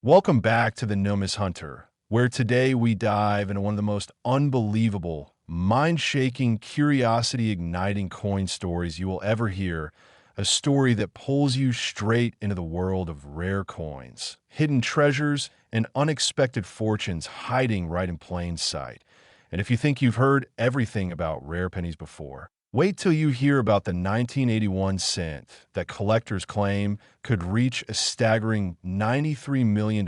Welcome back to the Nomis Hunter, where today we dive into one of the most unbelievable, mind-shaking, curiosity-igniting coin stories you will ever hear, a story that pulls you straight into the world of rare coins, hidden treasures, and unexpected fortunes hiding right in plain sight. And if you think you've heard everything about rare pennies before, wait till you hear about the 1981 cent that collectors claim could reach a staggering $93 million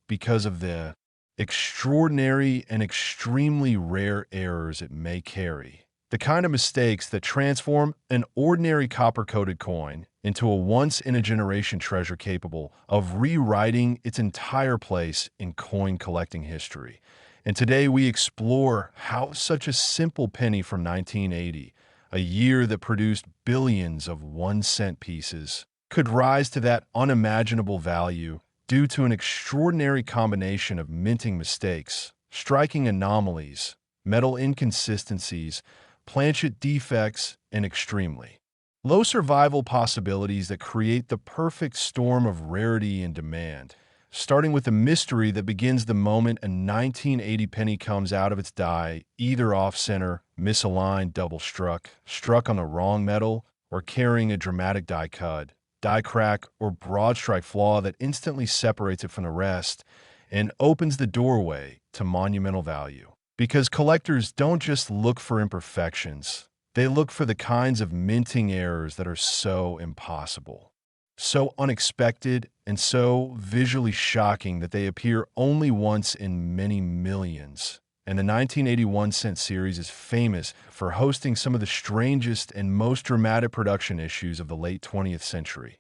because of the extraordinary and extremely rare errors it may carry. The kind of mistakes that transform an ordinary copper-coated coin into a once-in-a-generation treasure capable of rewriting its entire place in coin collecting history. And today we explore how such a simple penny from 1980, a year that produced billions of 1-cent pieces, could rise to that unimaginable value due to an extraordinary combination of minting mistakes, striking anomalies, metal inconsistencies, planchet defects, and extremely low survival possibilities that create the perfect storm of rarity and demand. Starting with the mystery that begins the moment a 1980 penny comes out of its die, either off-center, misaligned, double-struck, struck on the wrong metal, or carrying a dramatic die cut, die crack, or broad strike flaw that instantly separates it from the rest and opens the doorway to monumental value. Because collectors don't just look for imperfections, they look for the kinds of minting errors that are so impossible, so unexpected, and so visually shocking that they appear only once in many millions. And the 1981 cent series is famous for hosting some of the strangest and most dramatic production issues of the late 20th century,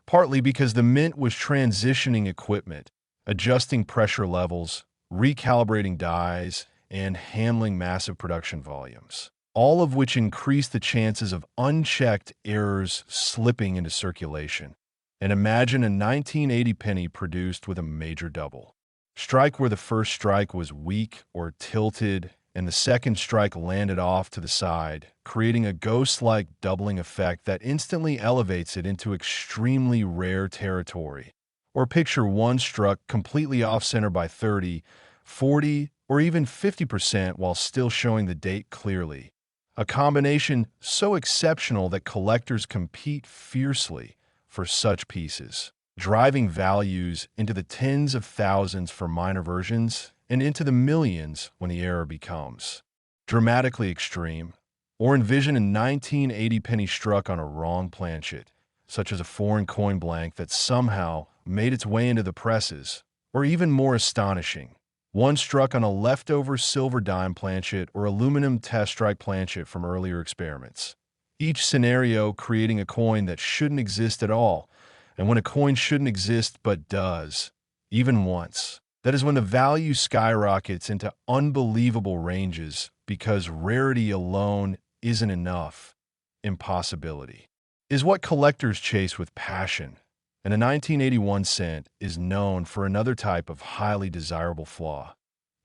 partly because the mint was transitioning equipment, adjusting pressure levels, recalibrating dies, and handling massive production volumes, all of which increased the chances of unchecked errors slipping into circulation. And imagine a 1980 penny produced with a major double strike where the first strike was weak or tilted and the second strike landed off to the side, creating a ghost-like doubling effect that instantly elevates it into extremely rare territory. Or picture one struck completely off-center by 30, 40, or even 50% while still showing the date clearly. A combination so exceptional that collectors compete fiercely for such pieces, driving values into the tens of thousands for minor versions and into the millions when the error becomes dramatically extreme. Or envision a 1980 penny struck on a wrong planchet, such as a foreign coin blank that somehow made its way into the presses. Or even more astonishing, one struck on a leftover silver dime planchet or aluminum test strike planchet from earlier experiments. Each scenario creating a coin that shouldn't exist at all, and when a coin shouldn't exist but does, even once, that is when the value skyrockets into unbelievable ranges because rarity alone isn't enough. Impossibility is what collectors chase with passion, and a 1981 cent is known for another type of highly desirable flaw: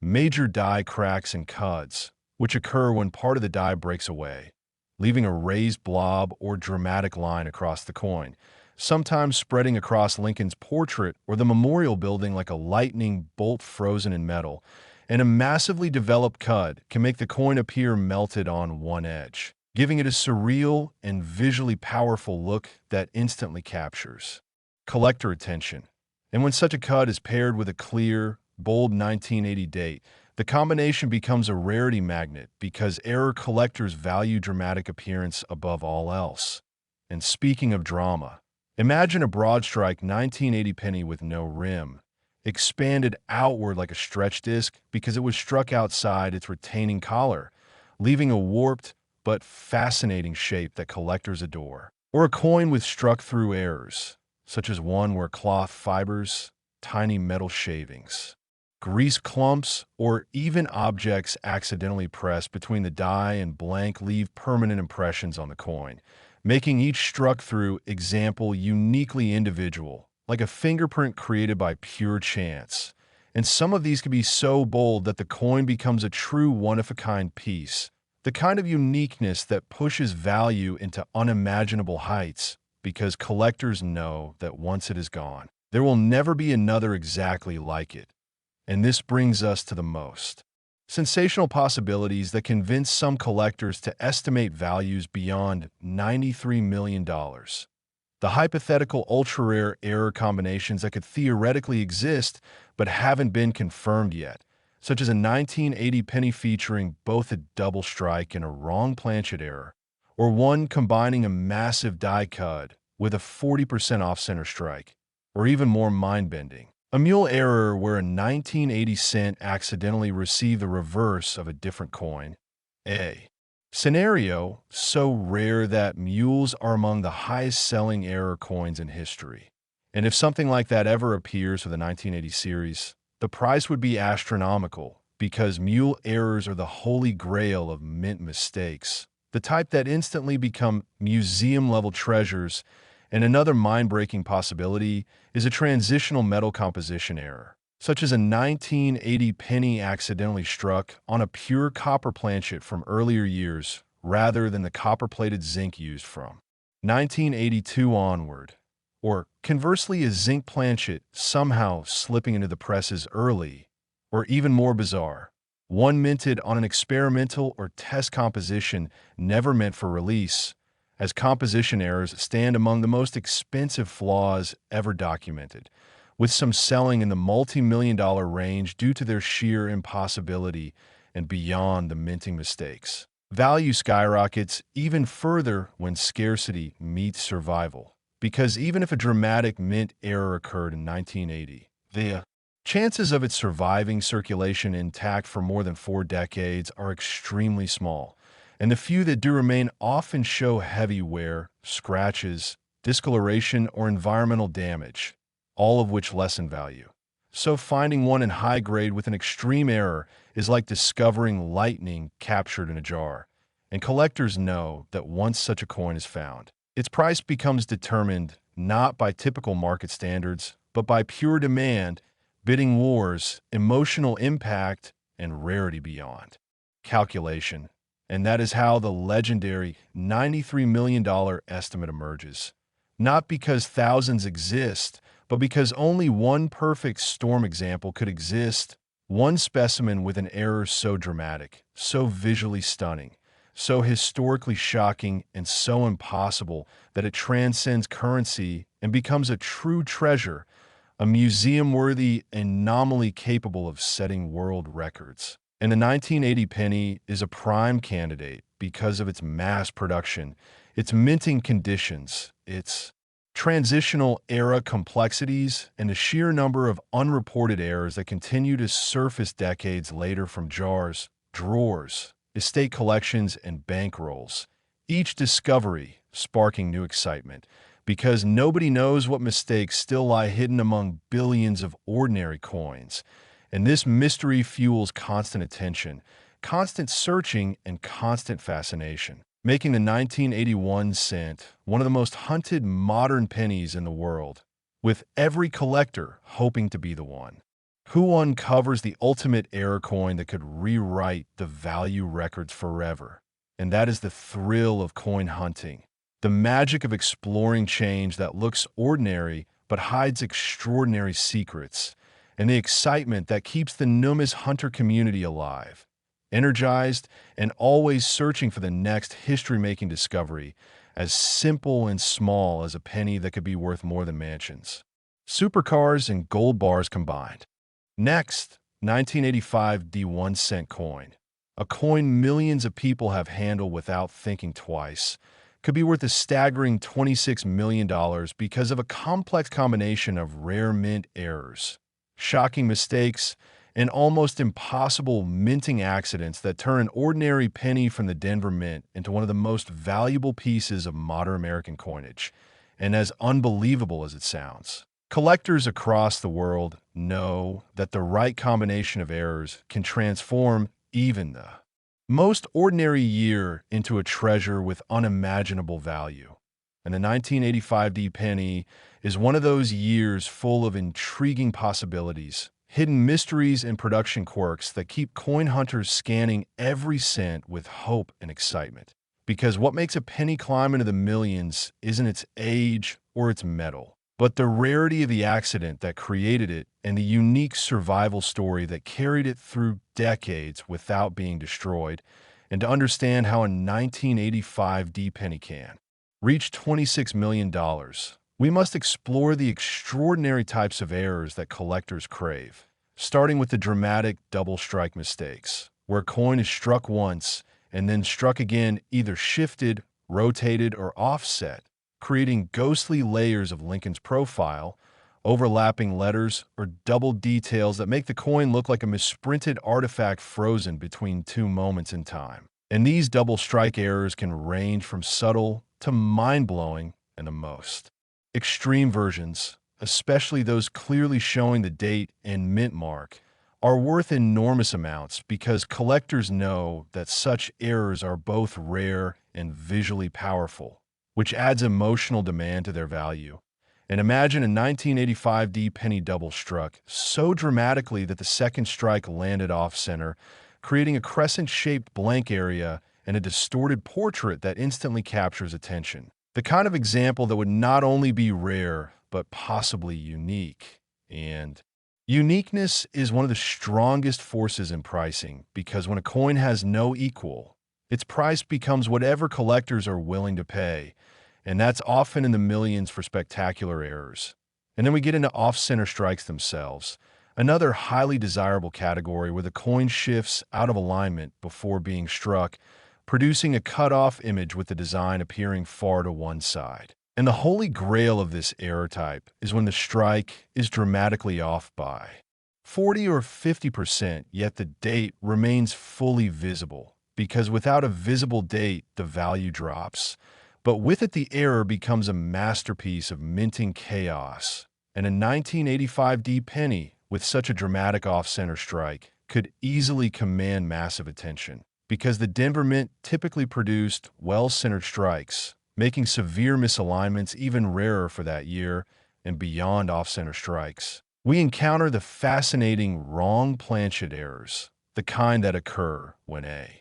major die cracks and cuts, which occur when part of the die breaks away, leaving a raised blob or dramatic line across the coin, sometimes spreading across Lincoln's portrait or the memorial building like a lightning bolt frozen in metal. And a massively developed cut can make the coin appear melted on one edge, giving it a surreal and visually powerful look that instantly captures collector attention. And when such a cut is paired with a clear, bold 1980 date, the combination becomes a rarity magnet because error collectors value dramatic appearance above all else. And speaking of drama, imagine a broad strike 1980 penny with no rim, expanded outward like a stretch disc because it was struck outside its retaining collar, leaving a warped but fascinating shape that collectors adore. Or a coin with struck-through errors, such as one where cloth fibers, tiny metal shavings, grease clumps, or even objects accidentally pressed between the die and blank leave permanent impressions on the coin, making each struck-through example uniquely individual, like a fingerprint created by pure chance. And some of these can be so bold that the coin becomes a true one-of-a-kind piece, the kind of uniqueness that pushes value into unimaginable heights, because collectors know that once it is gone, There will never be another exactly like it. And this brings us to the most sensational possibilities that convince some collectors to estimate values beyond $93 million. The hypothetical ultra-rare error combinations that could theoretically exist but haven't been confirmed yet, such as a 1980 penny featuring both a double strike and a wrong planchet error, or one combining a massive die cut with a 40% off-center strike, or even more mind-bending, a mule error where a 1980 cent accidentally received the reverse of a different coin. A scenario so rare that mules are among the highest-selling error coins in history. And if something like that ever appears for the 1980 series, the price would be astronomical because mule errors are the holy grail of mint mistakes, the type that instantly become museum-level treasures. And another mind-breaking possibility is a transitional metal composition error, such as a 1980 penny accidentally struck on a pure copper planchet from earlier years rather than the copper-plated zinc used from 1982 onward, or conversely a zinc planchet somehow slipping into the presses early, or even more bizarre, one minted on an experimental or test composition never meant for release, as composition errors stand among the most expensive flaws ever documented, with some selling in the multi-million-dollar range due to their sheer impossibility and beyond the minting mistakes. Value skyrockets even further when scarcity meets survival, because even if a dramatic mint error occurred in 1980, the chances of it surviving circulation intact for more than 4 decades are extremely small, and the few that do remain often show heavy wear, scratches, discoloration, or environmental damage, all of which lessen value. So finding one in high grade with an extreme error is like discovering lightning captured in a jar, and collectors know that once such a coin is found, its price becomes determined not by typical market standards, but by pure demand, bidding wars, emotional impact, and rarity beyond calculation. And that is how the legendary $93 million estimate emerges. Not because thousands exist, but because only one perfect storm example could exist, one specimen with an error so dramatic, so visually stunning, so historically shocking, and so impossible that it transcends currency and becomes a true treasure, a museum-worthy anomaly capable of setting world records. And the 1980 penny is a prime candidate because of its mass production, its minting conditions, its transitional era complexities, and the sheer number of unreported errors that continue to surface decades later from jars, drawers, estate collections, and bankrolls, each discovery sparking new excitement, because nobody knows what mistakes still lie hidden among billions of ordinary coins. And this mystery fuels constant attention, constant searching, and constant fascination, making the 1981 cent one of the most hunted modern pennies in the world, with every collector hoping to be the one who uncovers the ultimate error coin that could rewrite the value records forever. And that is the thrill of coin hunting, the magic of exploring change that looks ordinary but hides extraordinary secrets, and the excitement that keeps the numinous hunter community alive, energized, and always searching for the next history-making discovery, as simple and small as a penny that could be worth more than mansions, supercars, and gold bars combined. Next, 1985 D1 cent coin. A coin millions of people have handled without thinking twice, could be worth a staggering $26 million because of a complex combination of rare mint errors, shocking mistakes, and almost impossible minting accidents that turn an ordinary penny from the Denver Mint into one of the most valuable pieces of modern American coinage. And as unbelievable as it sounds, collectors across the world know that the right combination of errors can transform even the most ordinary year into a treasure with unimaginable value. And the 1985 D penny is one of those years full of intriguing possibilities, hidden mysteries, and production quirks that keep coin hunters scanning every cent with hope and excitement. Because what makes a penny climb into the millions isn't its age or its metal, but the rarity of the accident that created it and the unique survival story that carried it through decades without being destroyed, and to understand how a 1985 D penny can reach $26 million, we must explore the extraordinary types of errors that collectors crave, starting with the dramatic double strike mistakes, where a coin is struck once and then struck again, either shifted, rotated, or offset, creating ghostly layers of Lincoln's profile, overlapping letters, or double details that make the coin look like a misprinted artifact frozen between two moments in time. And these double strike errors can range from subtle to mind-blowing and the most extreme versions, especially those clearly showing the date and mint mark, are worth enormous amounts because collectors know that such errors are both rare and visually powerful, which adds emotional demand to their value. And imagine a 1985 D penny double struck so dramatically that the second strike landed off-center, creating a crescent-shaped blank area and a distorted portrait that instantly captures attention. The kind of example that would not only be rare, but possibly unique. And uniqueness is one of the strongest forces in pricing because when a coin has no equal, its price becomes whatever collectors are willing to pay, and that's often in the millions for spectacular errors. And then we get into off-center strikes themselves, another highly desirable category where the coin shifts out of alignment before being struck, producing a cut-off image with the design appearing far to one side. And the holy grail of this error type is when the strike is dramatically off by 40 or 50%, yet the date remains fully visible, because without a visible date, the value drops. But with it, the error becomes a masterpiece of minting chaos. And a 1985 D penny with such a dramatic off-center strike could easily command massive attention, because the Denver Mint typically produced well-centered strikes, making severe misalignments even rarer for that year. And beyond off-center strikes, we encounter the fascinating wrong planchet errors, the kind that occur when a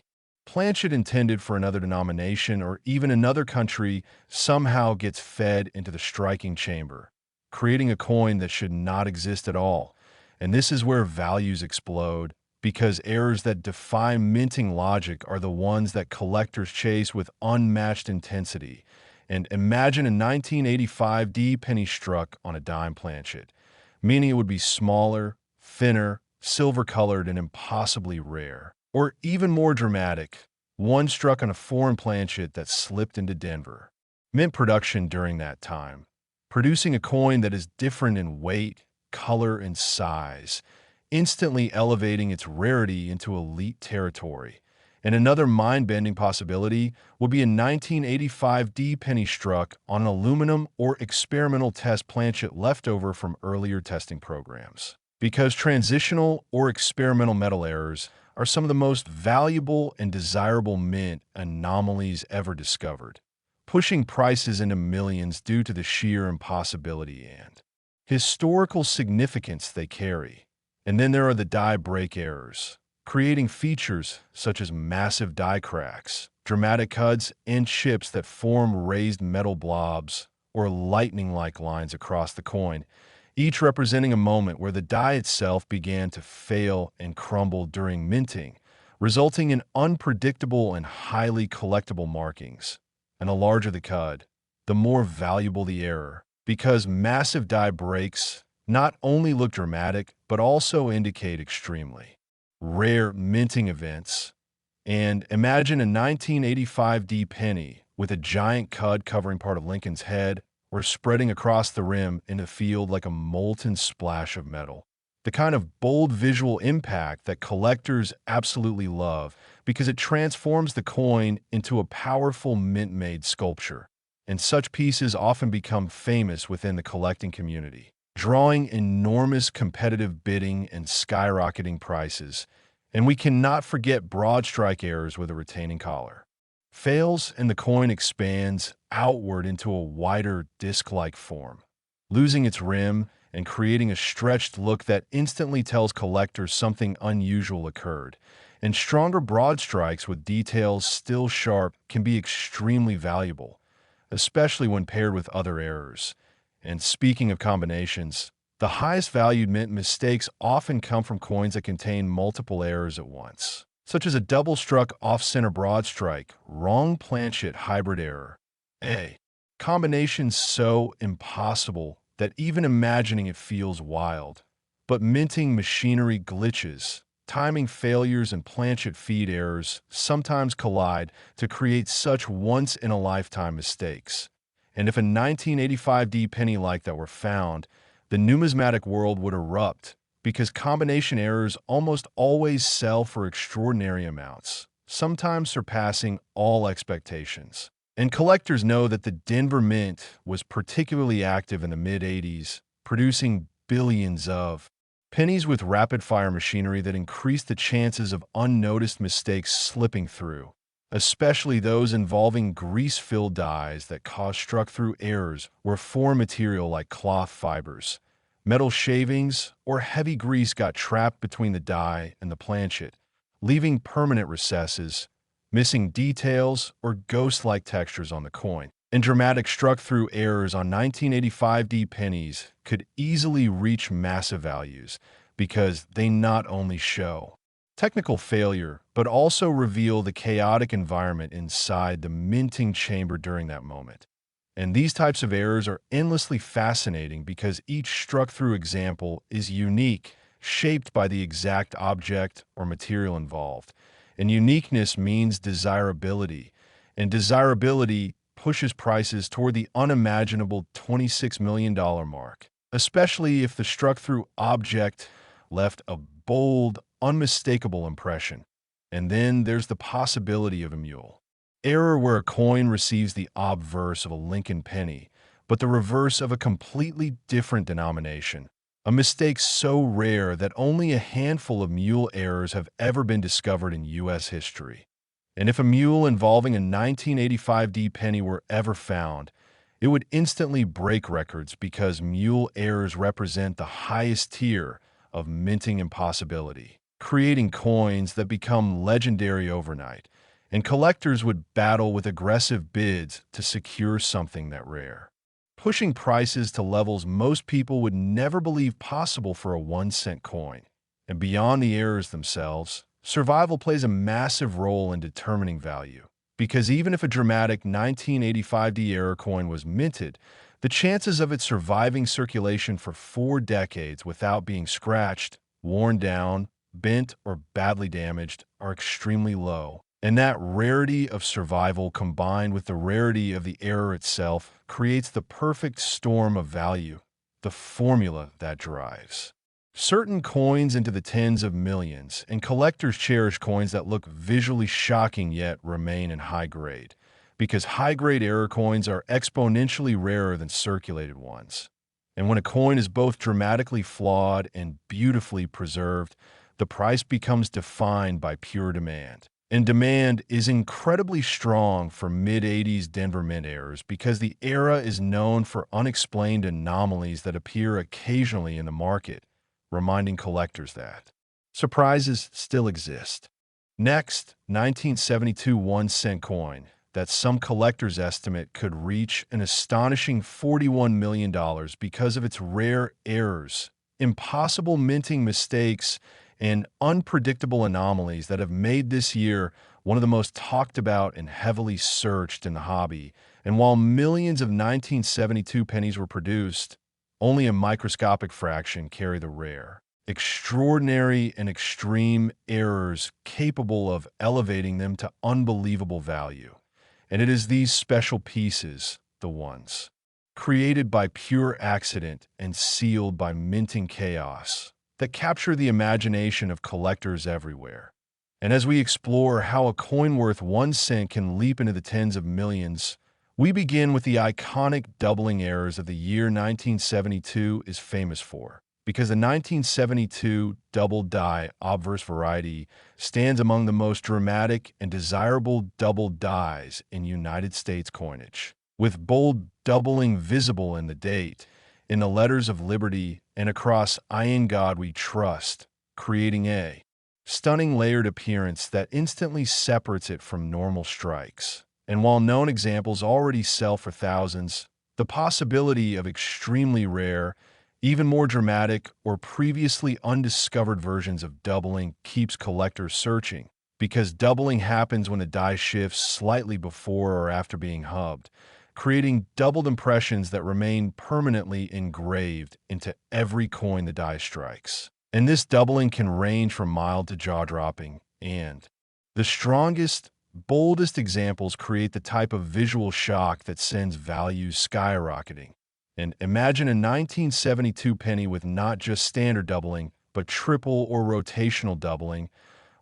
planchet intended for another denomination or even another country somehow gets fed into the striking chamber, creating a coin that should not exist at all. And this is where values explode, because errors that defy minting logic are the ones that collectors chase with unmatched intensity. And imagine a 1985 D penny struck on a dime planchet, meaning it would be smaller, thinner, silver-colored, and impossibly rare. Or even more dramatic, one struck on a foreign planchet that slipped into Denver Mint production during that time, producing a coin that is different in weight, color, and size, instantly elevating its rarity into elite territory. And another mind-bending possibility would be a 1985 D penny struck on an aluminum or experimental test planchet leftover from earlier testing programs. Because transitional or experimental metal errors are some of the most valuable and desirable mint anomalies ever discovered, pushing prices into millions due to the sheer impossibility and historical significance they carry. And then there are the die break errors, creating features such as massive die cracks, dramatic cuts, and chips that form raised metal blobs or lightning-like lines across the coin, each representing a moment where the die itself began to fail and crumble during minting, resulting in unpredictable and highly collectible markings. And the larger the cud, the more valuable the error, because massive die breaks not only look dramatic, but also indicate extremely rare minting events. And imagine a 1985 D penny with a giant cud covering part of Lincoln's head or spreading across the rim in a field like a molten splash of metal. The kind of bold visual impact that collectors absolutely love because it transforms the coin into a powerful mint-made sculpture. And such pieces often become famous within the collecting community, drawing enormous competitive bidding and skyrocketing prices. And we cannot forget broad strike errors with a retaining collar. Fails and the coin expands outward into a wider disc-like form, losing its rim and creating a stretched look that instantly tells collectors something unusual occurred. And stronger broad strikes with details still sharp can be extremely valuable, especially when paired with other errors. And speaking of combinations, the highest valued mint mistakes often come from coins that contain multiple errors at once, such as a double-struck off-center broad strike, wrong planchet hybrid error. A combination so impossible that even imagining it feels wild. But minting machinery glitches, timing failures, and planchet feed errors sometimes collide to create such once-in-a-lifetime mistakes. And if a 1985 D penny like that were found, the numismatic world would erupt because combination errors almost always sell for extraordinary amounts, sometimes surpassing all expectations. And collectors know that the Denver Mint was particularly active in the mid-80s, producing billions of pennies with rapid-fire machinery that increased the chances of unnoticed mistakes slipping through, especially those involving grease-filled dies that cause struck-through errors where foreign material like cloth fibers, metal shavings, or heavy grease got trapped between the die and the planchet, leaving permanent recesses, missing details, or ghost-like textures on the coin. And dramatic struck-through errors on 1985 D pennies could easily reach massive values because they not only show technical failure, but also reveal the chaotic environment inside the minting chamber during that moment. And these types of errors are endlessly fascinating because each struck-through example is unique, shaped by the exact object or material involved. And uniqueness means desirability, and desirability pushes prices toward the unimaginable $26 million mark, especially if the struck-through object left a bold, unmistakable impression. And then there's the possibility of a mule error where a coin receives the obverse of a Lincoln penny, but the reverse of a completely different denomination. A mistake so rare that only a handful of mule errors have ever been discovered in U.S. history. And if a mule involving a 1985 D penny were ever found, it would instantly break records because mule errors represent the highest tier of minting impossibility, creating coins that become legendary overnight, and collectors would battle with aggressive bids to secure something that rare, pushing prices to levels most people would never believe possible for a 1-cent coin. And beyond the errors themselves, survival plays a massive role in determining value, because even if a dramatic 1985 D error coin was minted, the chances of it surviving circulation for 4 decades without being scratched, worn down, bent, or badly damaged are extremely low. And that rarity of survival combined with the rarity of the error itself creates the perfect storm of value, the formula that drives certain coins into the tens of millions, and collectors cherish coins that look visually shocking yet remain in high grade, because high-grade error coins are exponentially rarer than circulated ones. And when a coin is both dramatically flawed and beautifully preserved, the price becomes defined by pure demand. And demand is incredibly strong for mid-80s Denver Mint errors because the era is known for unexplained anomalies that appear occasionally in the market, reminding collectors that surprises still exist. Next, 1972 1-cent coin that some collectors estimate could reach an astonishing $41 million because of its rare errors, impossible minting mistakes, and unpredictable anomalies that have made this year one of the most talked about and heavily searched in the hobby. And while millions of 1972 pennies were produced, only a microscopic fraction carry the rare, extraordinary, and extreme errors capable of elevating them to unbelievable value. And it is these special pieces, the ones created by pure accident and sealed by minting chaos, that capture the imagination of collectors everywhere. And as we explore how a coin worth 1 cent can leap into the tens of millions, we begin with the iconic doubling errors of the year 1972 is famous for, because the 1972 double die Obverse variety stands among the most dramatic and desirable double dies in United States coinage, with bold doubling visible in the date, in the letters of liberty, and across "I in God We Trust," creating a stunning layered appearance that instantly separates it from normal strikes. And while known examples already sell for thousands, The possibility of extremely rare, even more dramatic, or previously undiscovered versions of doubling keeps collectors searching, because doubling happens when the die shifts slightly before or after being hubbed, creating doubled impressions that remain permanently engraved into every coin the die strikes. And this doubling can range from mild to jaw-dropping, and the strongest, boldest examples create the type of visual shock that sends values skyrocketing. And imagine a 1972 penny with not just standard doubling, but triple or rotational doubling,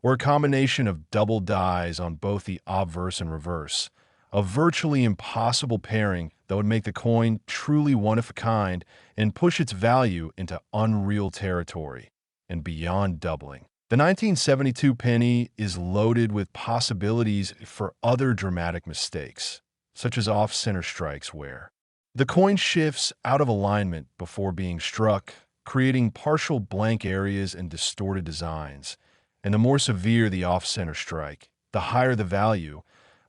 or a combination of double dies on both the obverse and reverse. A virtually impossible pairing that would make the coin truly one of a kind and push its value into unreal territory and beyond doubling. The 1972 penny is loaded with possibilities for other dramatic mistakes, such as off-center strikes where the coin shifts out of alignment before being struck, creating partial blank areas and distorted designs. And the more severe the off-center strike, the higher the value,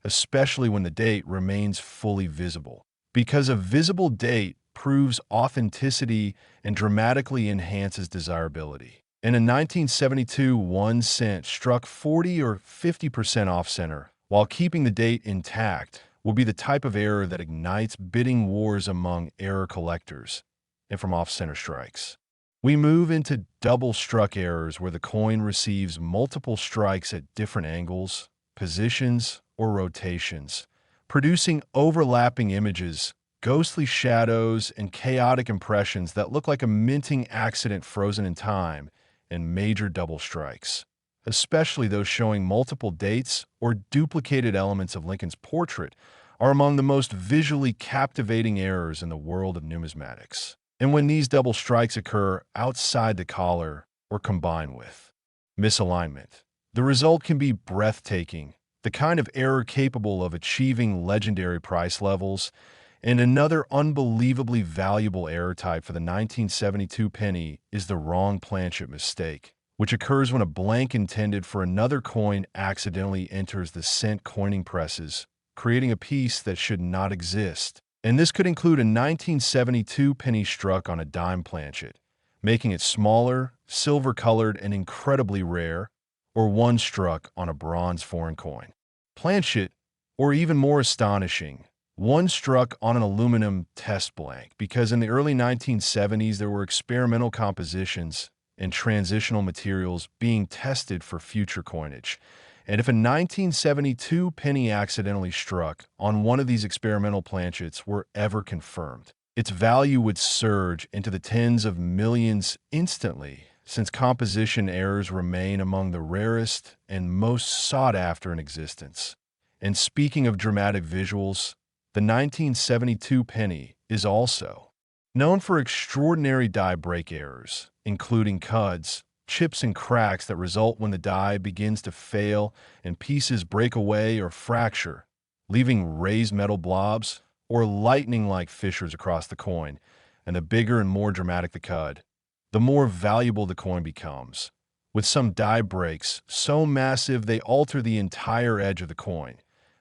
especially when the date remains fully visible. Because a visible date proves authenticity and dramatically enhances desirability. In a 1972 1 cent struck 40 or 50% off-center, while keeping the date intact, will be the type of error that ignites bidding wars among error collectors and from off-center strikes. We move into double-struck errors where the coin receives multiple strikes at different angles, positions, or rotations, producing overlapping images, ghostly shadows, and chaotic impressions that look like a minting accident frozen in time, and major double strikes, especially those showing multiple dates or duplicated elements of Lincoln's portrait, are among the most visually captivating errors in the world of numismatics. And when these double strikes occur outside the collar or combine with misalignment, the result can be breathtaking, the kind of error capable of achieving legendary price levels. And another unbelievably valuable error type for the 1972 penny is the wrong planchet mistake, which occurs when a blank intended for another coin accidentally enters the cent coining presses, creating a piece that should not exist. And this could include a 1972 penny struck on a dime planchet, making it smaller, silver-colored, and incredibly rare, or one struck on a bronze foreign coin. Planchet, or even more astonishing, one struck on an aluminum test blank, because in the early 1970s there were experimental compositions and transitional materials being tested for future coinage. And if a 1972 penny accidentally struck on one of these experimental planchets were ever confirmed, its value would surge into the tens of millions instantly, since composition errors remain among the rarest and most sought after in existence. And speaking of dramatic visuals, the 1972 penny is also known for extraordinary die break errors, including cuds, chips, and cracks that result when the die begins to fail and pieces break away or fracture, leaving raised metal blobs or lightning-like fissures across the coin. And the bigger and more dramatic the cud, the more valuable the coin becomes, with some die breaks so massive they alter the entire edge of the coin,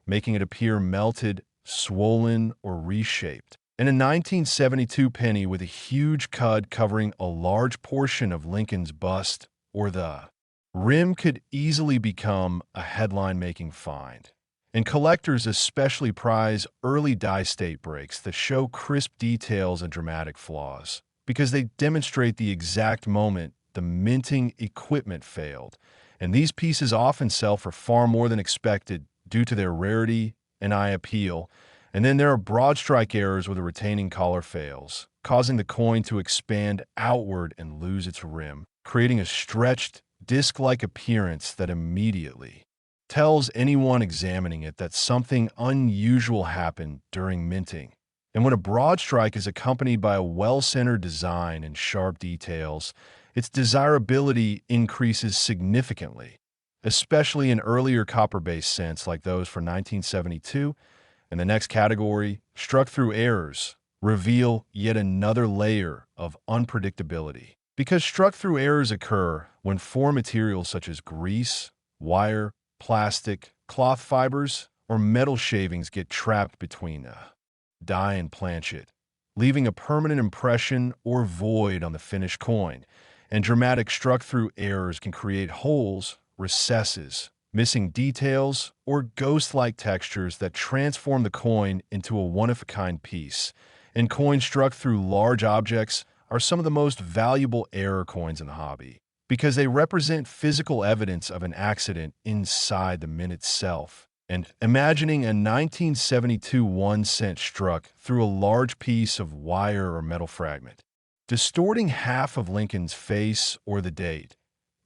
making it appear melted, swollen, or reshaped. In a 1972 penny with a huge cud covering a large portion of Lincoln's bust, or the rim, could easily become a headline-making find. And collectors especially prize early die state breaks that show crisp details and dramatic flaws, because they demonstrate the exact moment the minting equipment failed. And these pieces often sell for far more than expected due to their rarity and eye appeal. And then there are broad strike errors where the retaining collar fails, causing the coin to expand outward and lose its rim, creating a stretched, disc-like appearance that immediately tells anyone examining it that something unusual happened during minting. And when a broad strike is accompanied by a well-centered design and sharp details, its desirability increases significantly, especially in earlier copper-based cents like those for 1972. And the next category, struck-through errors, reveal yet another layer of unpredictability. Because struck-through errors occur when foreign materials such as grease, wire, plastic, cloth fibers, or metal shavings get trapped between a die and planchet, leaving a permanent impression or void on the finished coin. And dramatic struck-through errors can create holes, recesses, missing details, or ghost-like textures that transform the coin into a one-of-a-kind piece. And coins struck through large objects are some of the most valuable error coins in the hobby because they represent physical evidence of an accident inside the mint itself. And imagining a 1972 1-cent struck through a large piece of wire or metal fragment, distorting half of Lincoln's face or the date,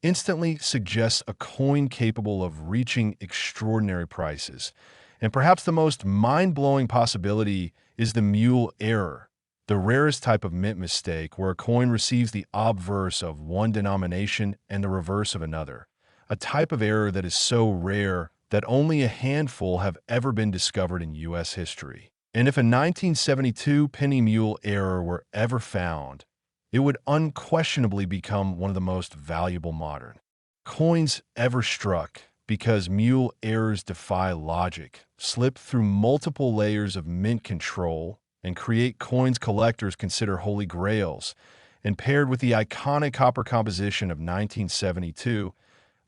instantly suggests a coin capable of reaching extraordinary prices. And perhaps the most mind-blowing possibility is the mule error, the rarest type of mint mistake where a coin receives the obverse of one denomination and the reverse of another, a type of error that is so rare that only a handful have ever been discovered in U.S. history. And if a 1972 penny mule error were ever found, it would unquestionably become one of the most valuable modern coins ever struck because mule errors defy logic, slip through multiple layers of mint control, and create coins collectors consider holy grails. And paired with the iconic copper composition of 1972,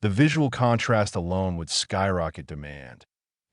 the visual contrast alone would skyrocket demand.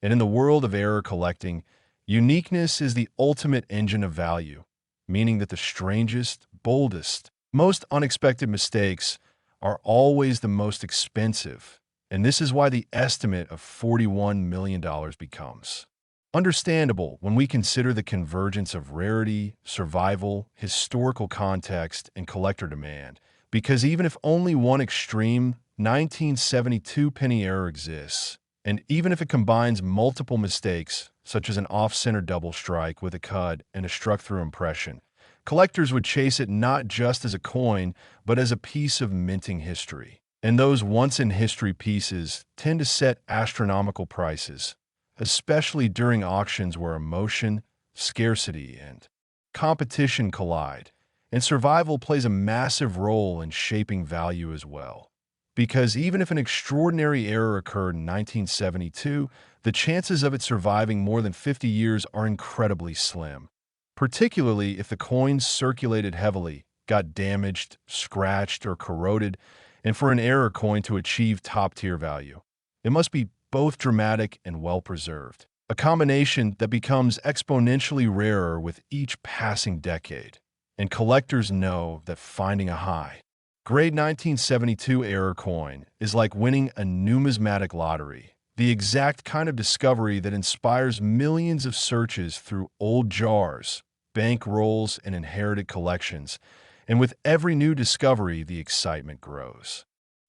And in the world of error collecting, uniqueness is the ultimate engine of value, meaning that the strangest, boldest, most unexpected mistakes are always the most expensive. And this is why the estimate of $41 million becomes understandable when we consider the convergence of rarity, survival, historical context, and collector demand. Because even if only one extreme 1972 penny error exists, and even if it combines multiple mistakes, such as an off-center double strike with a cud and a struck-through impression, collectors would chase it not just as a coin, but as a piece of minting history. And those once-in-history pieces tend to set astronomical prices, especially during auctions where emotion, scarcity, and competition collide. And survival plays a massive role in shaping value as well. Because even if an extraordinary error occurred in 1972, the chances of it surviving more than 50 years are incredibly slim, particularly if the coins circulated heavily, got damaged, scratched, or corroded. And for an error coin to achieve top-tier value, it must be both dramatic and well-preserved, a combination that becomes exponentially rarer with each passing decade. And collectors know that finding a high-grade 1972 error coin is like winning a numismatic lottery, the exact kind of discovery that inspires millions of searches through old jars, bank rolls, and inherited collections. And with every new discovery, the excitement grows.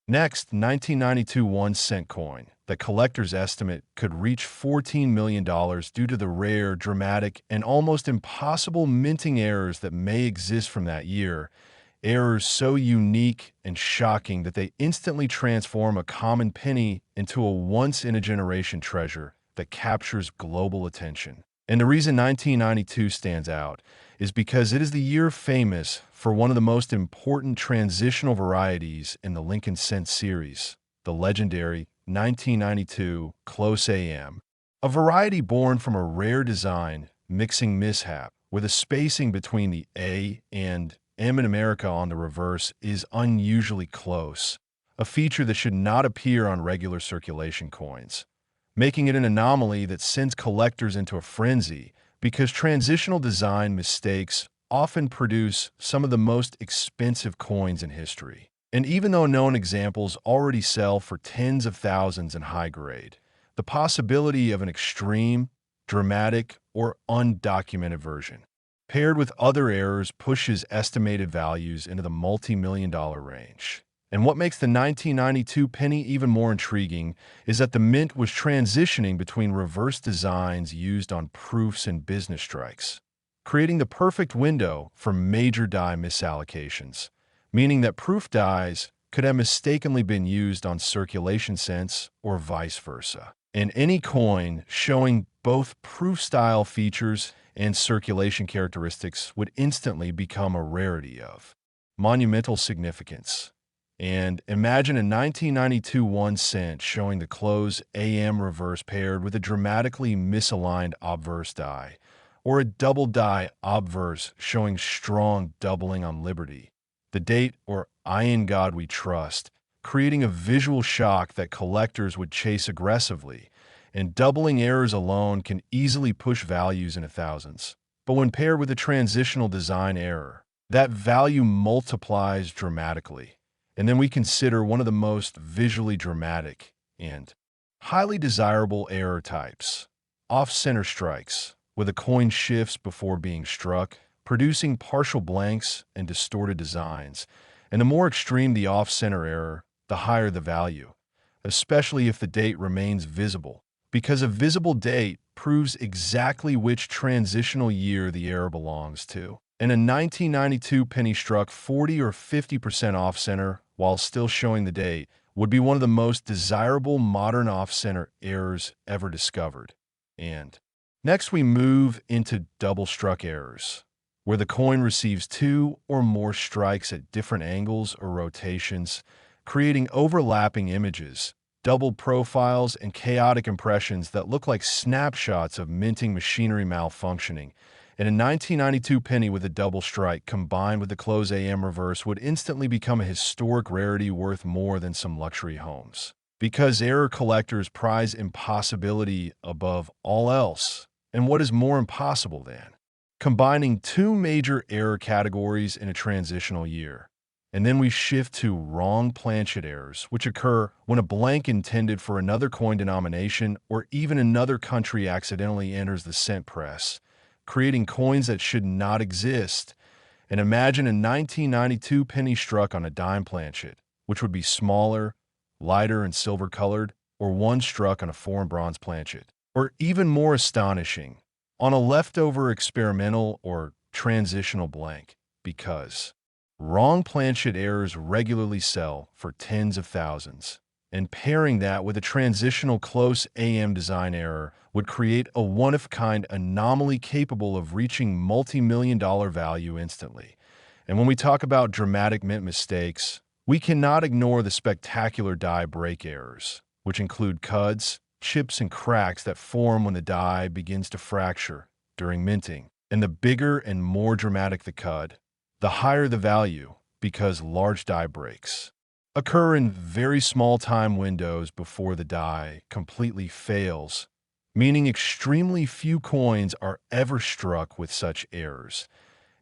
Next, 1992 1-cent coin that collectors estimate could reach $14 million due to the rare, dramatic, and almost impossible minting errors that may exist from that year, errors so unique and shocking that they instantly transform a common penny into a once-in-a-generation treasure that captures global attention. And the reason 1992 stands out is because it is the year famous for one of the most important transitional varieties in the Lincoln Cent series, the legendary 1992 Close AM, a variety born from a rare design mixing mishap with a spacing between the A and M in America on the reverse is unusually close, a feature that should not appear on regular circulation coins, making it an anomaly that sends collectors into a frenzy because transitional design mistakes often produce some of the most expensive coins in history. And even though known examples already sell for tens of thousands in high grade, the possibility of an extreme, dramatic, or undocumented version, paired with other errors, pushes estimated values into the multi-million-dollar range. And what makes the 1992 penny even more intriguing is that the mint was transitioning between reverse designs used on proofs and business strikes, creating the perfect window for major die misallocations, meaning that proof dies could have mistakenly been used on circulation cents or vice versa. And any coin showing both proof-style features and circulation characteristics would instantly become a rarity of monumental significance. And imagine a 1992 1-cent showing the close AM reverse paired with a dramatically misaligned obverse die, or a double die obverse showing strong doubling on Liberty, the date, or I in God we trust, creating a visual shock that collectors would chase aggressively, and doubling errors alone can easily push values into thousands. But when paired with a transitional design error, that value multiplies dramatically. And then we consider one of the most visually dramatic and highly desirable error types: off-center strikes, where the coin shifts before being struck, producing partial blanks and distorted designs. And the more extreme the off-center error, the higher the value, especially if the date remains visible, because a visible date proves exactly which transitional year the error belongs to. And a 1992 penny struck 40 or 50% off-center while still showing the date would be one of the most desirable modern off-center errors ever discovered. And next we move into double-struck errors, where the coin receives two or more strikes at different angles or rotations, creating overlapping images, double profiles, and chaotic impressions that look like snapshots of minting machinery malfunctioning. And a 1992 penny with a double strike combined with the close AM reverse would instantly become a historic rarity worth more than some luxury homes. Because error collectors prize impossibility above all else. And what is more impossible than combining two major error categories in a transitional year? And then we shift to wrong planchet errors, which occur when a blank intended for another coin denomination or even another country accidentally enters the cent press, creating coins that should not exist. And imagine a 1992 penny struck on a dime planchet, which would be smaller, lighter, and silver-colored, or one struck on a foreign bronze planchet. Or even more astonishing, on a leftover experimental or transitional blank, because wrong planchet errors regularly sell for tens of thousands, and pairing that with a transitional close AM design error would create a one-of-kind anomaly capable of reaching multi-million-dollar value instantly. And when we talk about dramatic mint mistakes, we cannot ignore the spectacular die break errors, which include cuds, chips, and cracks that form when the die begins to fracture during minting. And the bigger and more dramatic the cud, the higher the value, because large die breaks occur in very small time windows before the die completely fails, meaning extremely few coins are ever struck with such errors.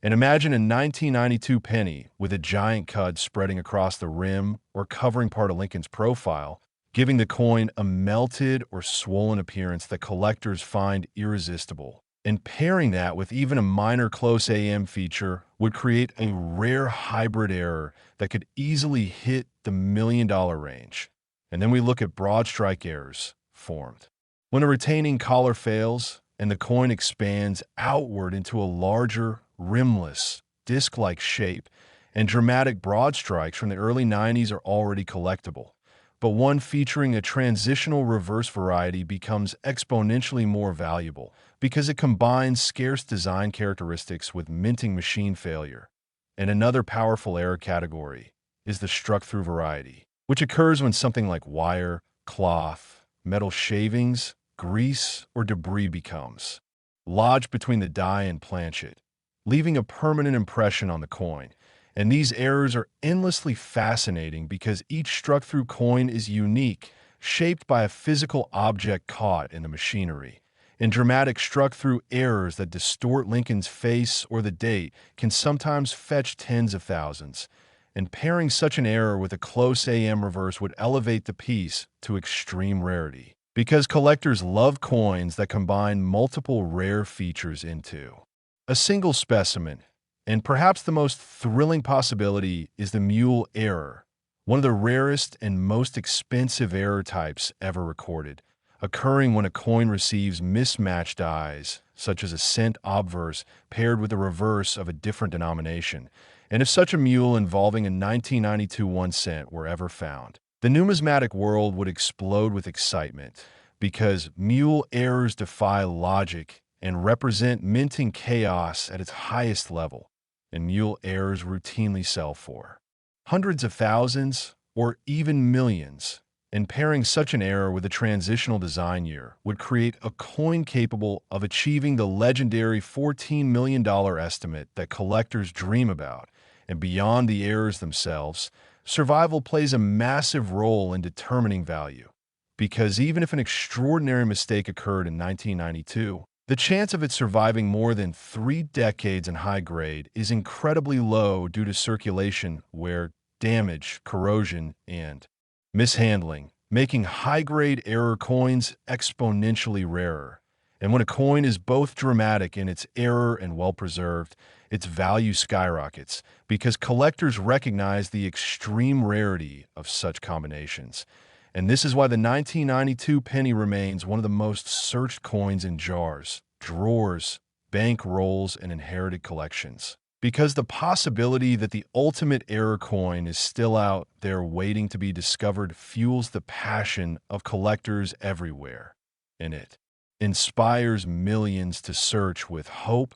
And imagine a 1992 penny with a giant cud spreading across the rim or covering part of Lincoln's profile, giving the coin a melted or swollen appearance that collectors find irresistible. And pairing that with even a minor close AM feature would create a rare hybrid error that could easily hit the $1,000,000 range. And then we look at broad strike errors formed when a retaining collar fails and the coin expands outward into a larger, rimless, disc-like shape, and dramatic broad strikes from the early 90s are already collectible. But one featuring a transitional reverse variety becomes exponentially more valuable because it combines scarce design characteristics with minting machine failure. And another powerful error category is the struck-through variety, which occurs when something like wire, cloth, metal shavings, grease, or debris becomes lodged between the die and planchet, leaving a permanent impression on the coin. And these errors are endlessly fascinating because each struck-through coin is unique, shaped by a physical object caught in the machinery. And dramatic struck-through errors that distort Lincoln's face or the date can sometimes fetch tens of thousands. And pairing such an error with a close AM reverse would elevate the piece to extreme rarity, because collectors love coins that combine multiple rare features into a single specimen. And perhaps the most thrilling possibility is the mule error, one of the rarest and most expensive error types ever recorded, occurring when a coin receives mismatched dies, such as a cent obverse paired with the reverse of a different denomination. And if such a mule involving a 1992 1 cent were ever found, the numismatic world would explode with excitement, because mule errors defy logic and represent minting chaos at its highest level. And mule errors routinely sell for hundreds of thousands or even millions. And pairing such an error with a transitional design year would create a coin capable of achieving the legendary $14 million estimate that collectors dream about. And beyond the errors themselves, survival plays a massive role in determining value. Because even if an extraordinary mistake occurred in 1992, the chance of it surviving more than 3 decades in high grade is incredibly low due to circulation, wear, damage, corrosion, and mishandling, making high-grade error coins exponentially rarer. And when a coin is both dramatic in its error and well-preserved, its value skyrockets because collectors recognize the extreme rarity of such combinations. And this is why the 1992 penny remains one of the most searched coins in jars, drawers, bank rolls, and inherited collections. Because the possibility that the ultimate error coin is still out there waiting to be discovered fuels the passion of collectors everywhere. And it inspires millions to search with hope,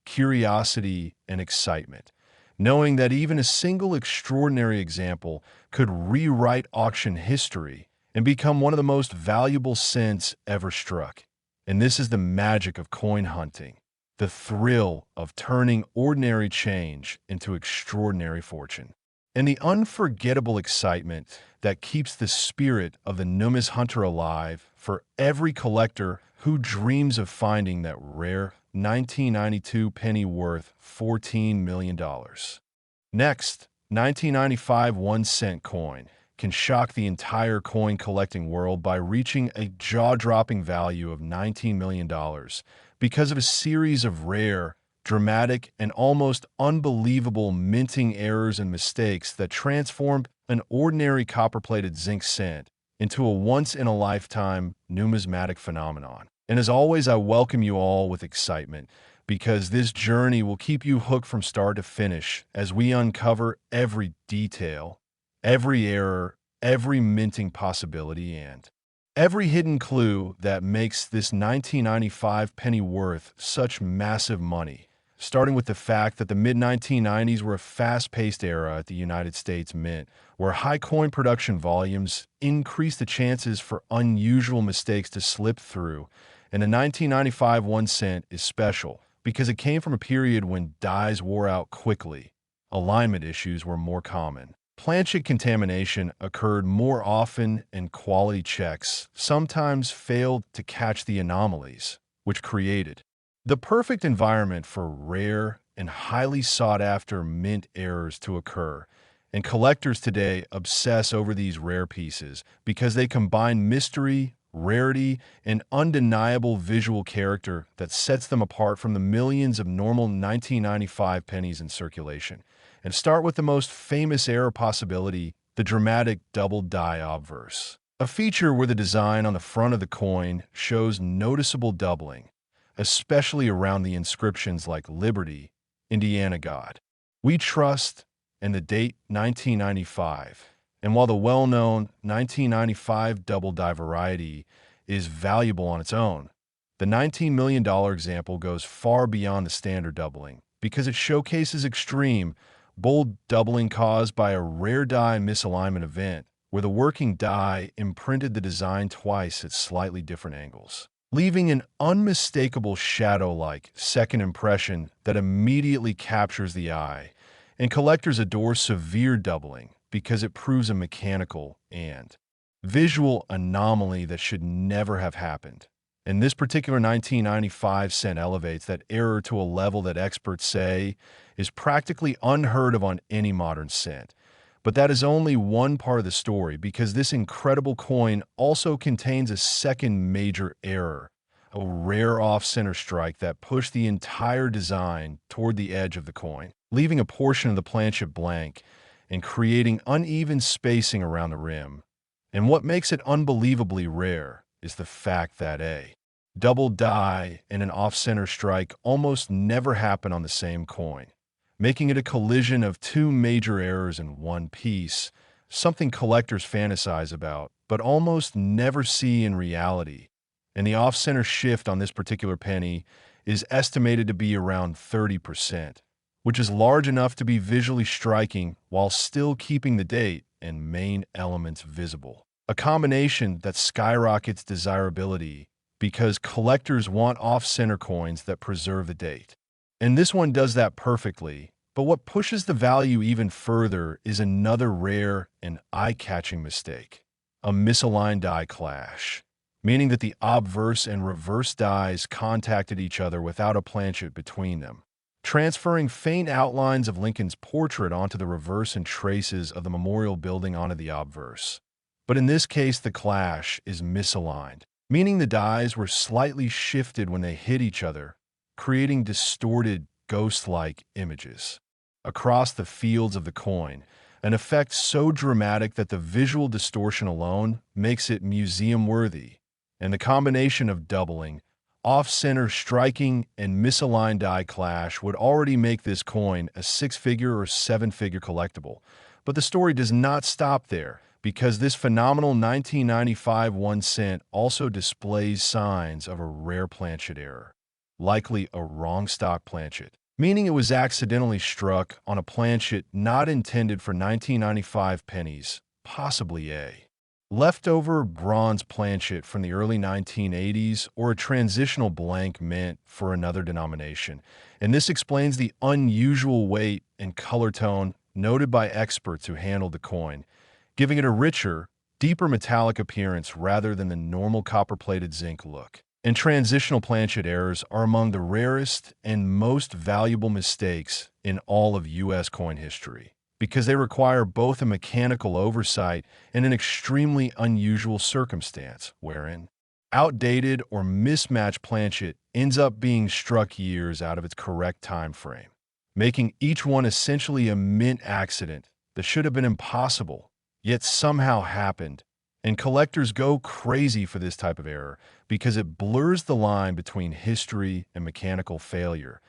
curiosity, and excitement, knowing that even a single extraordinary example could rewrite auction history and become one of the most valuable cents ever struck. And this is the magic of coin hunting. The thrill of turning ordinary change into extraordinary fortune, and the unforgettable excitement that keeps the spirit of the numismatic hunter alive for every collector who dreams of finding that rare 1992 penny worth $14 million. Next, 1995 1-cent coin can shock the entire coin collecting world by reaching a jaw-dropping value of $19 million because of a series of rare, dramatic, and almost unbelievable minting errors and mistakes that transformed an ordinary copper-plated zinc cent into a once-in-a-lifetime numismatic phenomenon. And as always, I welcome you all with excitement because this journey will keep you hooked from start to finish as we uncover every detail, every error, every minting possibility, and every hidden clue that makes this 1995 penny worth such massive money, starting with the fact that the mid-1990s were a fast-paced era at the United States Mint, where high coin production volumes increased the chances for unusual mistakes to slip through, and the 1995 1 cent is special because it came from a period when dies wore out quickly, alignment issues were more common, planchet contamination occurred more often, and quality checks sometimes failed to catch the anomalies, which created the perfect environment for rare and highly sought-after mint errors to occur. And collectors today obsess over these rare pieces because they combine mystery, rarity, and undeniable visual character that sets them apart from the millions of normal 1995 pennies in circulation. And start with the most famous error possibility, the dramatic double die obverse, a feature where the design on the front of the coin shows noticeable doubling, especially around the inscriptions like Liberty, Indiana God, We Trust, and the date 1995. And while the well-known 1995 double die variety is valuable on its own, the $19 million example goes far beyond the standard doubling because it showcases extreme, bold doubling caused by a rare die misalignment event where the working die imprinted the design twice at slightly different angles, leaving an unmistakable shadow-like second impression that immediately captures the eye. And collectors adore severe doubling because it proves a mechanical and visual anomaly that should never have happened. And this particular 1995 cent elevates that error to a level that experts say is practically unheard of on any modern cent. But that is only one part of the story because this incredible coin also contains a second major error, a rare off-center strike that pushed the entire design toward the edge of the coin, leaving a portion of the planchet blank and creating uneven spacing around the rim. And what makes it unbelievably rare is the fact that a double die and an off-center strike almost never happen on the same coin, making it a collision of two major errors in one piece, something collectors fantasize about but almost never see in reality. And the off-center shift on this particular penny is estimated to be around 30%, which is large enough to be visually striking while still keeping the date and main elements visible. a combination that skyrockets desirability because collectors want off-center coins that preserve the date. And this one does that perfectly, but what pushes the value even further is another rare and eye-catching mistake: a misaligned die clash, meaning that the obverse and reverse dies contacted each other without a planchet between them, transferring faint outlines of Lincoln's portrait onto the reverse and traces of the memorial building onto the obverse. But in this case, the clash is misaligned, meaning the dies were slightly shifted when they hit each other, creating distorted, ghost-like images across the fields of the coin, an effect so dramatic that the visual distortion alone makes it museum-worthy. And the combination of doubling, off-center striking, and misaligned die clash would already make this coin a six-figure or seven-figure collectible. But the story does not stop there, because this phenomenal 1995 1 cent also displays signs of a rare planchet error, likely a wrong stock planchet, meaning it was accidentally struck on a planchet not intended for 1995 pennies, possibly a leftover bronze planchet from the early 1980s or a transitional blank meant for another denomination. And this explains the unusual weight and color tone noted by experts who handled the coin, giving it a richer, deeper metallic appearance rather than the normal copper-plated zinc look. And transitional planchet errors are among the rarest and most valuable mistakes in all of U.S. coin history, because they require both a mechanical oversight and an extremely unusual circumstance, wherein outdated or mismatched planchet ends up being struck years out of its correct time frame, making each one essentially a mint accident that should have been impossible, yet somehow happened. And collectors go crazy for this type of error because it blurs the line between history and mechanical failure,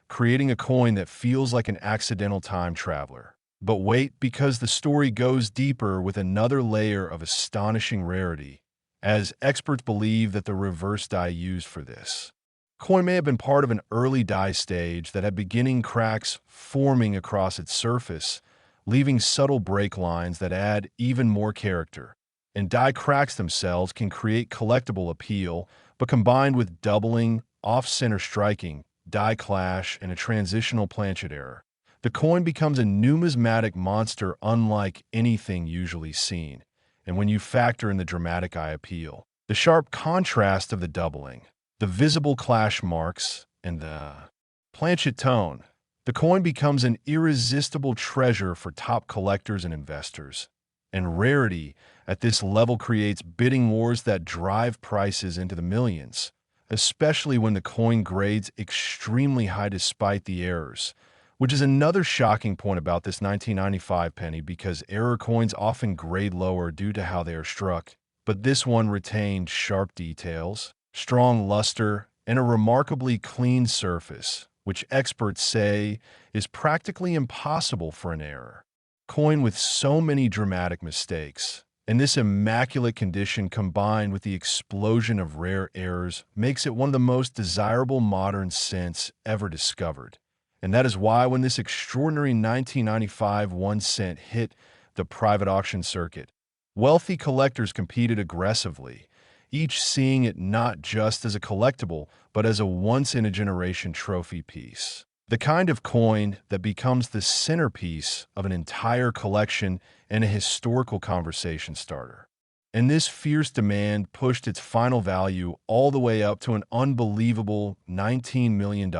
creating a coin that feels like an accidental time traveler. But wait, because the story goes deeper with another layer of astonishing rarity, as experts believe that the reverse die used for this coin may have been part of an early die stage that had beginning cracks forming across its surface, leaving subtle break lines that add even more character. And die cracks themselves can create collectible appeal, but combined with doubling, off-center striking, die clash, and a transitional planchet error, the coin becomes a numismatic monster unlike anything usually seen. And when you factor in the dramatic eye appeal, the sharp contrast of the doubling, the visible clash marks, and the planchet tone, the coin becomes an irresistible treasure for top collectors and investors. And Rarity at this level creates bidding wars that drive prices into the millions, especially when the coin grades extremely high despite the errors, which is another shocking point about this 1995 penny, because error coins often grade lower due to how they are struck. But this one retained sharp details, strong luster, and a remarkably clean surface, which experts say is practically impossible for an error coin with so many dramatic mistakes. And this immaculate condition combined with the explosion of rare errors makes it one of the most desirable modern cents ever discovered. And that is why when this extraordinary 1995 1 cent hit the private auction circuit, wealthy collectors competed aggressively, each seeing it not just as a collectible, but as a once-in-a-generation trophy piece. The kind of coin that becomes the centerpiece of an entire collection and a historical conversation starter. And this fierce demand pushed its final value all the way up to an unbelievable $19 million,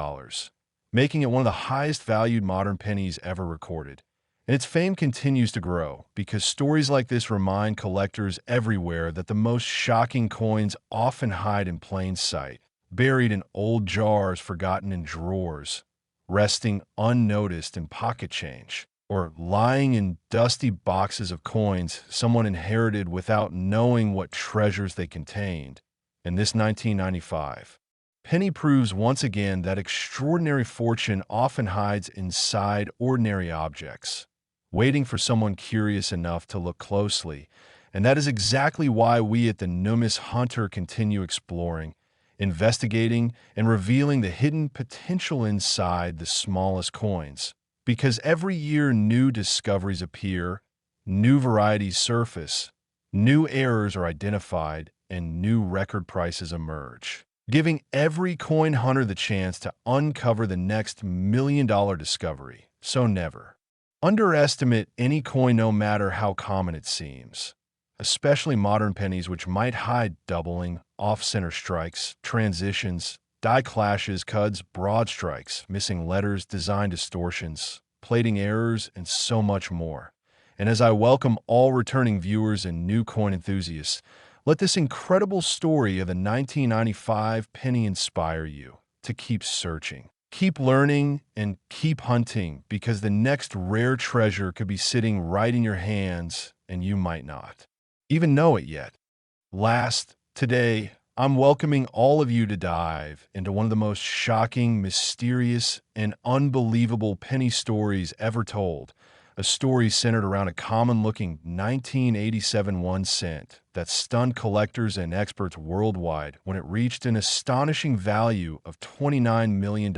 making it one of the highest valued modern pennies ever recorded. And its fame continues to grow because stories like this remind collectors everywhere that the most shocking coins often hide in plain sight, buried in old jars forgotten in drawers, resting unnoticed in pocket change, or lying in dusty boxes of coins someone inherited without knowing what treasures they contained. And this 1995 penny proves once again that extraordinary fortune often hides inside ordinary objects, waiting for someone curious enough to look closely. And that is exactly why we at the Numis Hunter continue exploring, investigating, and revealing the hidden potential inside the smallest coins. Because every year new discoveries appear, new varieties surface, New errors are identified and new record prices emerge, giving every coin hunter the chance to uncover the next $1 million discovery. So never underestimate any coin, no matter how common it seems, especially modern pennies, which might hide doubling, off-center strikes, transitions, die clashes, cuds, broad strikes, missing letters, design distortions, plating errors, and so much more. And as I welcome all returning viewers and new coin enthusiasts, let this incredible story of the 1995 penny inspire you to keep searching, keep learning, and keep hunting, because the next rare treasure could be sitting right in your hands and you might not even know it yet. Today, I'm welcoming all of you to dive into one of the most shocking, mysterious, and unbelievable penny stories ever told. A story centered around a common-looking 1987 1 cent that stunned collectors and experts worldwide when it reached an astonishing value of $29 million.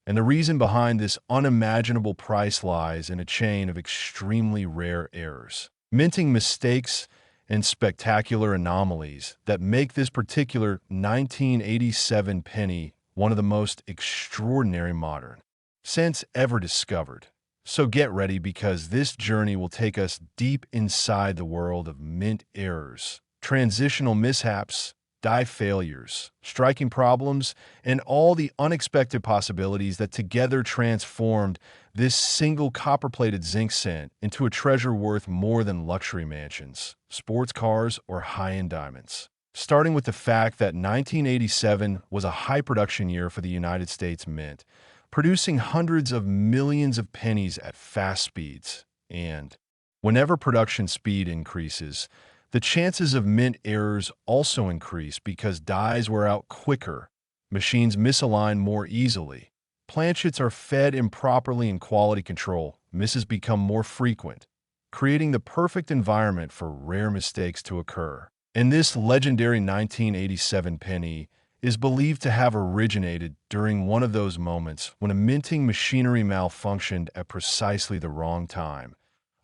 And the reason behind this unimaginable price lies in a chain of extremely rare errors, minting mistakes, and spectacular anomalies that make this particular 1987 penny one of the most extraordinary modern cents ever discovered. So get ready, because this journey will take us deep inside the world of mint errors, transitional mishaps, die failures, striking problems, and all the unexpected possibilities that together transformed this single copper-plated zinc cent into a treasure worth more than luxury mansions, sports cars, or high-end diamonds. Starting with the fact that 1987 was a high-production year for the United States Mint, producing hundreds of millions of pennies at fast speeds. And whenever production speed increases, the chances of mint errors also increase, because dies wear out quicker, machines misalign more easily, planchets are fed improperly, and quality control misses become more frequent, creating the perfect environment for rare mistakes to occur. And this legendary 1987 penny is believed to have originated during one of those moments when a minting machinery malfunctioned at precisely the wrong time,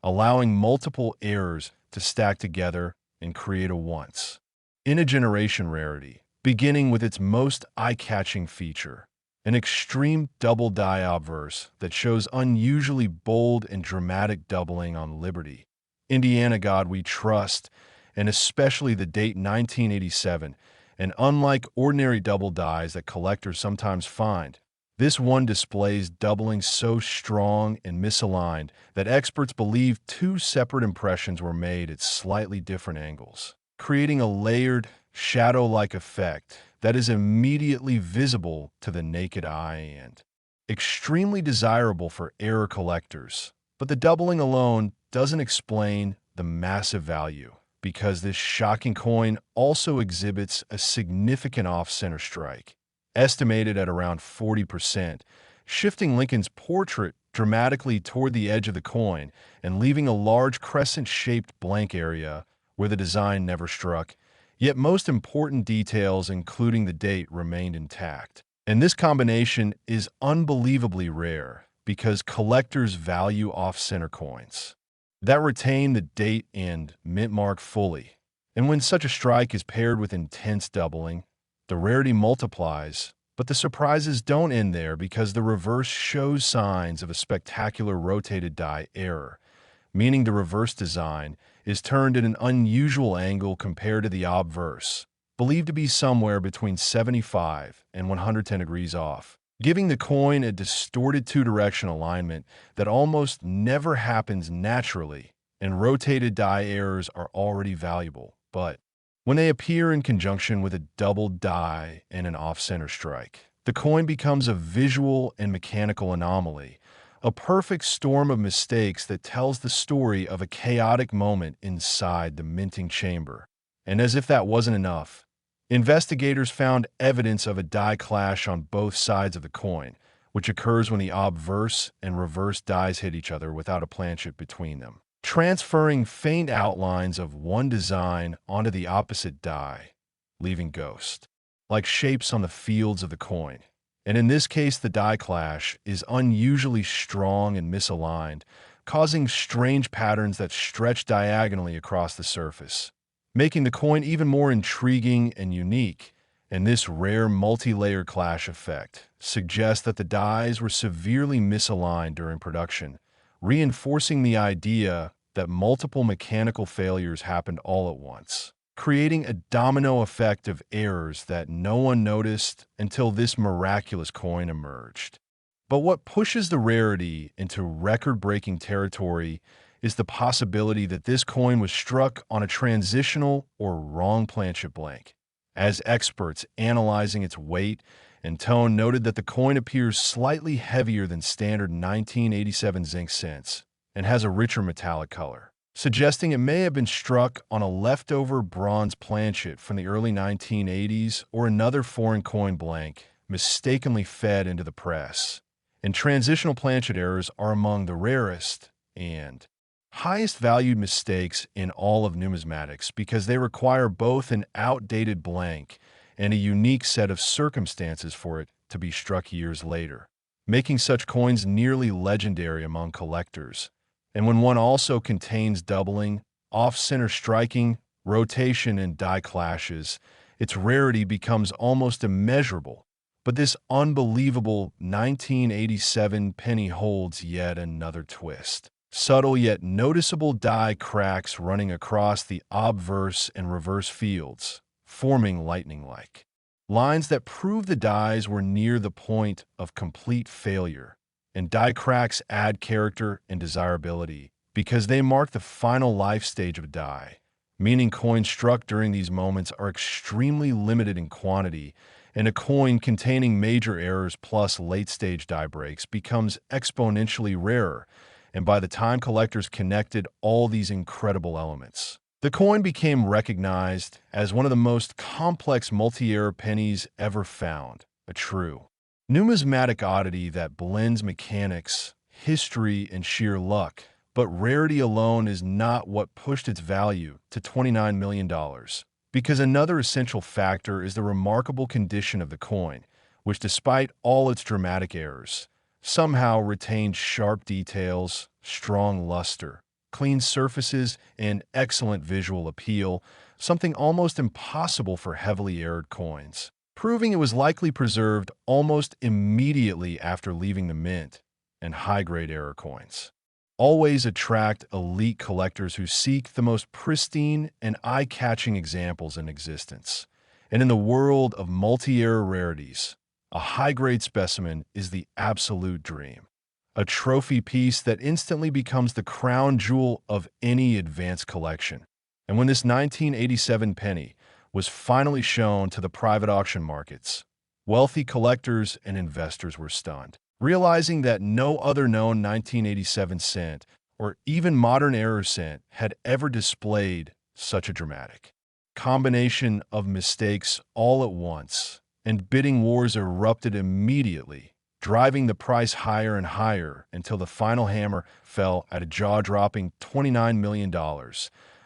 allowing multiple errors to stack together and create a once-in-a-generation rarity, beginning with its most eye-catching feature, an extreme double die obverse that shows unusually bold and dramatic doubling on Liberty, Indiana, God we trust, and especially the date 1987, and unlike ordinary double dies that collectors sometimes find, this one displays doubling so strong and misaligned that experts believe two separate impressions were made at slightly different angles, creating a layered, shadow-like effect that is immediately visible to the naked eye and extremely desirable for error collectors. But the doubling alone doesn't explain the massive value, because this shocking coin also exhibits a significant off-center strike, estimated at around 40%, shifting Lincoln's portrait dramatically toward the edge of the coin and leaving a large crescent-shaped blank area where the design never struck. Yet most important details, including the date, remained intact. And this combination is unbelievably rare, because collectors value off-center coins that retain the date and mint mark fully. And when such a strike is paired with intense doubling, the rarity multiplies. But the surprises don't end there, because the reverse shows signs of a spectacular rotated die error, meaning the reverse design is turned at an unusual angle compared to the obverse, believed to be somewhere between 75 and 110 degrees off, giving the coin a distorted two-direction alignment that almost never happens naturally. And rotated die errors are already valuable, but when they appear in conjunction with a double die and an off-center strike, the coin becomes a visual and mechanical anomaly, a perfect storm of mistakes that tells the story of a chaotic moment inside the minting chamber. And as if that wasn't enough, investigators found evidence of a die clash on both sides of the coin, which occurs when the obverse and reverse dies hit each other without a planchet between them, transferring faint outlines of one design onto the opposite die, leaving ghost-like shapes on the fields of the coin. And in this case, the die clash is unusually strong and misaligned, causing strange patterns that stretch diagonally across the surface, making the coin even more intriguing and unique. And this rare multi-layer clash effect suggests that the dies were severely misaligned during production, reinforcing the idea that multiple mechanical failures happened all at once, creating a domino effect of errors that no one noticed until this miraculous coin emerged. But what pushes the Rarity into record-breaking territory is the possibility that this coin was struck on a transitional or wrong planchet blank, as experts analyzing its weight and tone noted that the coin appears slightly heavier than standard 1987 zinc cents and has a richer metallic color, suggesting it may have been struck on a leftover bronze planchet from the early 1980s or another foreign coin blank mistakenly fed into the press. And transitional planchet errors are among the rarest and highest valued mistakes in all of numismatics because they require both an outdated blank and a unique set of circumstances for it to be struck years later, making such coins nearly legendary among collectors. And when one also contains doubling, off-center striking, rotation, and die clashes, its rarity becomes almost immeasurable. But this unbelievable 1987 penny holds yet another twist. Subtle yet noticeable die cracks running across the obverse and reverse fields, forming lightning-like lines that prove the dies were near the point of complete failure. And die cracks add character and desirability because they mark the final life stage of a die, meaning coins struck during these moments are extremely limited in quantity, and a coin containing major errors plus late-stage die breaks becomes exponentially rarer. And by the time collectors connected all these incredible elements, the coin became recognized as one of the most complex multi-error pennies ever found, a true numismatic oddity that blends mechanics, history, and sheer luck. But rarity alone is not what pushed its value to $29 million, because another essential factor is the remarkable condition of the coin, which despite all its dramatic errors, somehow retained sharp details, strong luster, clean surfaces, and excellent visual appeal, something almost impossible for heavily errored coins, proving it was likely preserved almost immediately after leaving the mint. And high-grade error coins always attract elite collectors who seek the most pristine and eye-catching examples in existence. And in the world of multi-error rarities, a high-grade specimen is the absolute dream, a trophy piece that instantly becomes the crown jewel of any advanced collection. And when this 1987 penny was finally shown to the private auction markets, wealthy collectors and investors were stunned, realizing that no other known 1987 cent or even modern error cent had ever displayed such a dramatic combination of mistakes all at once. And bidding wars erupted immediately, driving the price higher and higher until the final hammer fell at a jaw-dropping $29 million,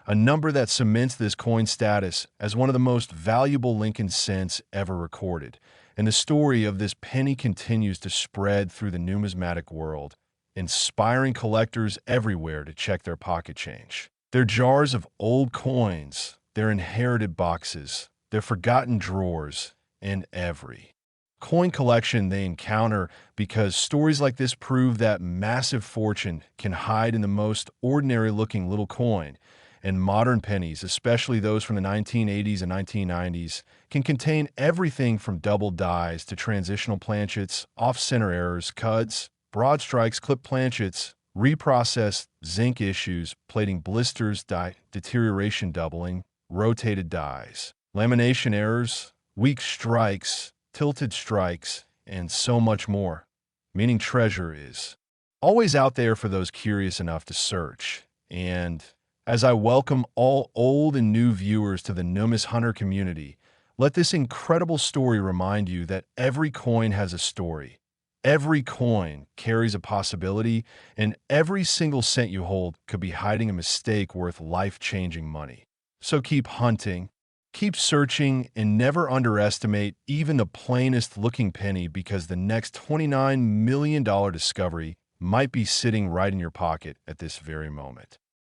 a number that cements this coin's status as one of the most valuable Lincoln cents ever recorded. And the story of this penny continues to spread through the numismatic world, inspiring collectors everywhere to check their pocket change, their jars of old coins, their inherited boxes, their forgotten drawers, and every coin collection they encounter, because stories like this prove that massive fortune can hide in the most ordinary-looking little coin. And modern pennies, especially those from the 1980s and 1990s, can contain everything from double dies to transitional planchets, off-center errors, cuts, broad strikes, clip planchets, reprocessed zinc issues, plating blisters, die deterioration doubling, rotated dies, lamination errors, weak strikes, tilted strikes, and so much more, meaning treasure is always out there for those curious enough to search. And as I welcome all old and new viewers to the Numis Hunter community, let this incredible story remind you that every coin has a story. Every coin carries a possibility, and every single cent you hold could be hiding a mistake worth life-changing money. So keep hunting, keep searching, and never underestimate even the plainest looking penny, because the next $29 million discovery might be sitting right in your pocket at this very moment.